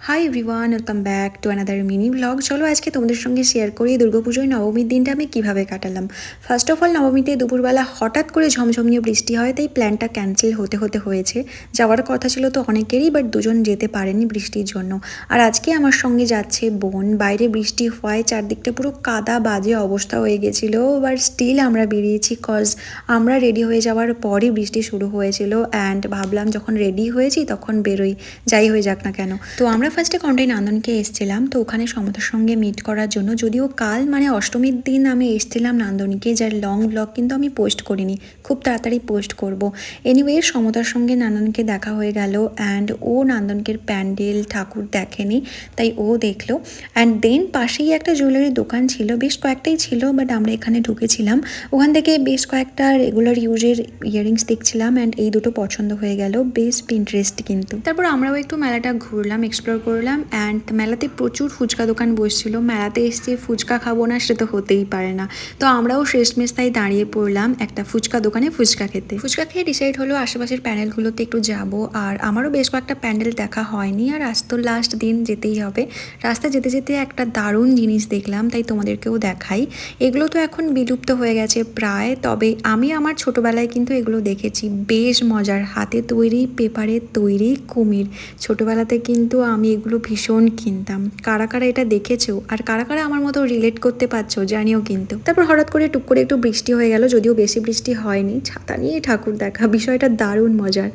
Hi everyone, welcome back to another mini blog. চলো আজকে তোমাদের সঙ্গে শেয়ার করি দুর্গাপুজোয় নবমীর দিনটা আমি কীভাবে কাটালাম। ফার্স্ট অফ অল, নবমীতে দুপুরবেলা হঠাৎ করে ঝমঝমিয়ে বৃষ্টি হয়, তাই প্ল্যানটা ক্যান্সেল হতে হয়েছে। যাওয়ার কথা ছিল তো অনেকেরই, বাট দুজন যেতে পারেনি বৃষ্টির জন্য। আর আজকে আমার সঙ্গে যাচ্ছে বোন। বাইরে বৃষ্টি হওয়ায় চারদিকটা পুরো কাদা বাজে অবস্থা হয়ে গেছিলো, বাট স্টিল আমরা বেরিয়েছি কজ আমরা রেডি হয়ে যাওয়ার পরই বৃষ্টি শুরু হয়েছিল। অ্যান্ড ভাবলাম যখন রেডি হয়েছি তখন বেরোই, যাই হয়ে যাক না কেন। তো আমরা ফার্স্টে কন্টাই নান্দনকে এসেছিলাম, তো ওখানে সমতার সঙ্গে মিট করার জন্য। যদিও কাল মানে অষ্টমীর দিন আমি এসেছিলাম নান্দনিকে, যার লং ব্লগ কিন্তু আমি পোস্ট করিনি, খুব তাড়াতাড়ি পোস্ট করব। এনিওয়ে সমতার সঙ্গে নান্দনকে দেখা হয়ে গেল। অ্যান্ড ও নান্দনকের প্যান্ডেল ঠাকুর দেখেনি, তাই ও দেখলো। অ্যান্ড দেন পাশেই একটা জুয়েলারির দোকান ছিল, বেশ কয়েকটাই ছিল, বাট আমরা এখানে ঢুকেছিলাম। ওখান থেকে বেশ কয়েকটা রেগুলার ইউজের ইয়াররিংস দেখছিলাম, অ্যান্ড এই দুটো পছন্দ হয়ে গেল, বেশ পিন্টারেস্ট কিন্তু। তারপর আমরাও একটু মেলাটা ঘুরলাম, এক্সপ্লোর করলাম। অ্যান্ড মেলাতে প্রচুর ফুচকা দোকান বসছিল। মেলাতে এসে ফুচকা খাবো না সেটা তো হতেই পারে না, তো আমরাও শেষমেশ তাই দাঁড়িয়ে পড়লাম একটা ফুচকা দোকানে ফুচকা খেতে। ফুচকা খেয়ে ডিসাইড হলো আশেপাশের প্যান্ডেলগুলোতে একটু যাব। আর আমারও বেশ কয়েকটা প্যান্ডেল দেখা হয়নি, আর আজ তো লাস্ট দিন, যেতেই হবে। রাস্তায় যেতে যেতে একটা দারুণ জিনিস দেখলাম, তাই তোমাদেরকেও দেখাই। এগুলো তো এখন বিলুপ্ত হয়ে গেছে প্রায়, তবে আমি আমার ছোটোবেলায় কিন্তু এগুলো দেখেছি। বেশ মজার, হাতে তৈরি পেপারের তৈরি কুমির। ছোটোবেলাতে কিন্তু আমি এগুলো ভীষণ কিনতাম। কারা কারা এটা দেখেছো আর কারা কারা আমার মতো রিলেট করতে পারছো জানিও কিন্তু। তারপর হঠাৎ করে টুক করে একটু বৃষ্টি হয়ে গেল, যদিও বেশি বৃষ্টি হয়নি। ছাতা নিয়ে ঠাকুর দেখা, বিষয়টা দারুণ মজার।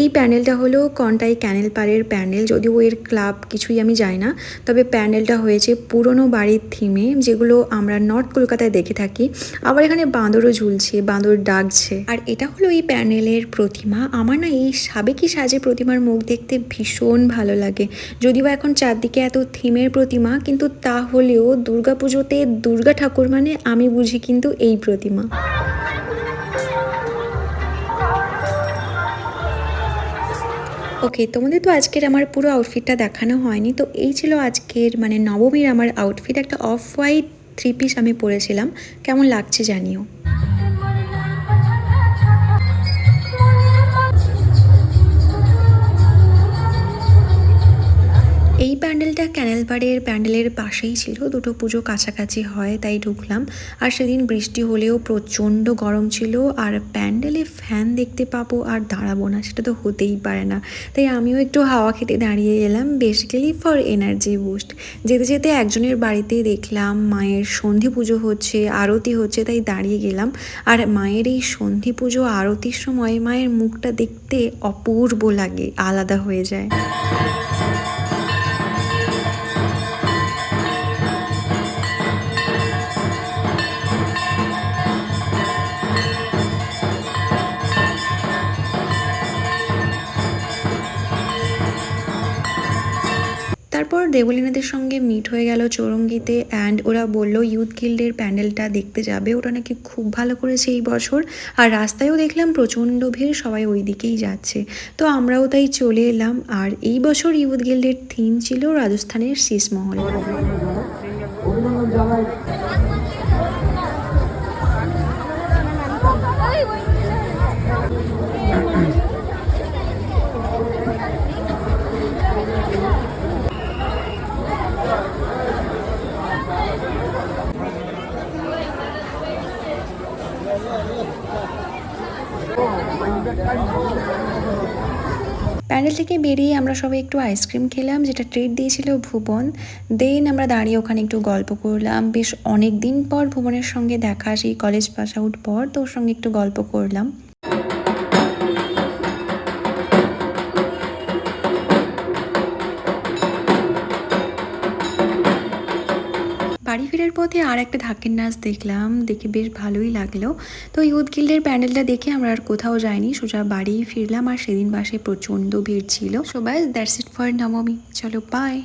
এই প্যান্ডেলটা হলো কন্টাই ক্যানেল পাড়ের প্যান্ডেল, যদিও এর ক্লাব কিছুই আমি জানি না, তবে প্যান্ডেলটা হয়েছে পুরনো বাড়ির থিমে, যেগুলো আমরা নর্থ কলকাতায় দেখে থাকি। আবার এখানে বাঁদরও ঝুলছে, বাঁদর ডাকছে। আর এটা হলো এই প্যান্ডেলের প্রতিমা। আমার না এই সাবেকি সাজে প্রতিমার মুখ দেখতে ভীষণ ভালো লাগে। যদিও এখন চারদিকে এত থিমের প্রতিমা, কিন্তু তাহলেও দুর্গাপুজোতে দুর্গা ঠাকুর মানে আমি বুঝি কিন্তু এই প্রতিমা। ওকে, তোমাদের তো আজকের আমার পুরো আউটফিটটা দেখানো হয়নি, তো এই ছিল আজকের মানে নবমীর আমার আউটফিট। একটা অফ হোয়াইট 3 পিস আমি পরেছিলাম, কেমন লাগছে জানিও। এই প্যান্ডেলটা ক্যানেলপাড়ের প্যান্ডেলের পাশেই ছিল, দুটো পুজো কাছাকাছি হয় তাই ঢুকলাম। আর সেদিন বৃষ্টি হলেও প্রচণ্ড গরম ছিল, আর প্যান্ডেলে ফ্যান দেখতে পাবো আর দাঁড়াবো না সেটা তো হতেই পারে না। তাই আমিও একটু হাওয়া খেতে দাঁড়িয়ে গেলাম, বেসিক্যালি ফর এনার্জি বুস্ট। যেতে যেতে একজনের বাড়িতে দেখলাম মায়ের সন্ধি পুজো হচ্ছে, আরতি হচ্ছে, তাই দাঁড়িয়ে গেলাম। আর মায়ের এই সন্ধি পুজো আরতির সময় মায়ের মুখটা দেখতে অপূর্ব লাগে, আলাদা হয়ে যায়। তারপর দেবলীনাদের সঙ্গে মিট হয়ে গেল চৌরঙ্গিতে। অ্যান্ড ওরা বললো ইউথ গিল্ডের প্যান্ডেলটা দেখতে যাবে, ওটা নাকি খুব ভালো করেছে এই বছর। আর রাস্তায়ও দেখলাম প্রচণ্ড ভিড়, সবাই ওই দিকেই যাচ্ছে, তো আমরাও তাই চলে এলাম। আর এই বছর ইউথ গিল্ডের থিম ছিল রাজস্থানের শীষমহল। প্যান্ডেল থেকে বেরিয়ে আমরা সবাই একটু আইসক্রিম খেলাম, যেটা ট্রিট দিয়েছিল ভুবন। দেন আমরা দাঁড়িয়ে ওখানে একটু গল্প করলাম। বেশ অনেক দিন পর ভুবনের সঙ্গে দেখা, সেই কলেজ পাস আউট পর, তো ওর সঙ্গে একটু গল্প করলাম। বাড়ি ফেরার পথে আর একটা ঢাকের নাচ দেখলাম, দেখে বেশ ভালোই লাগলো। তো ইউথ গিল্ডের প্যান্ডেলটা দেখে আমরা আর কোথাও যাইনি, সোজা বাড়িই ফিরলাম। আর সেদিন বাসে প্রচণ্ড ভিড় ছিল। সো ব্যাস, দ্যাটস ইট ফর নবমী। চলো বাই।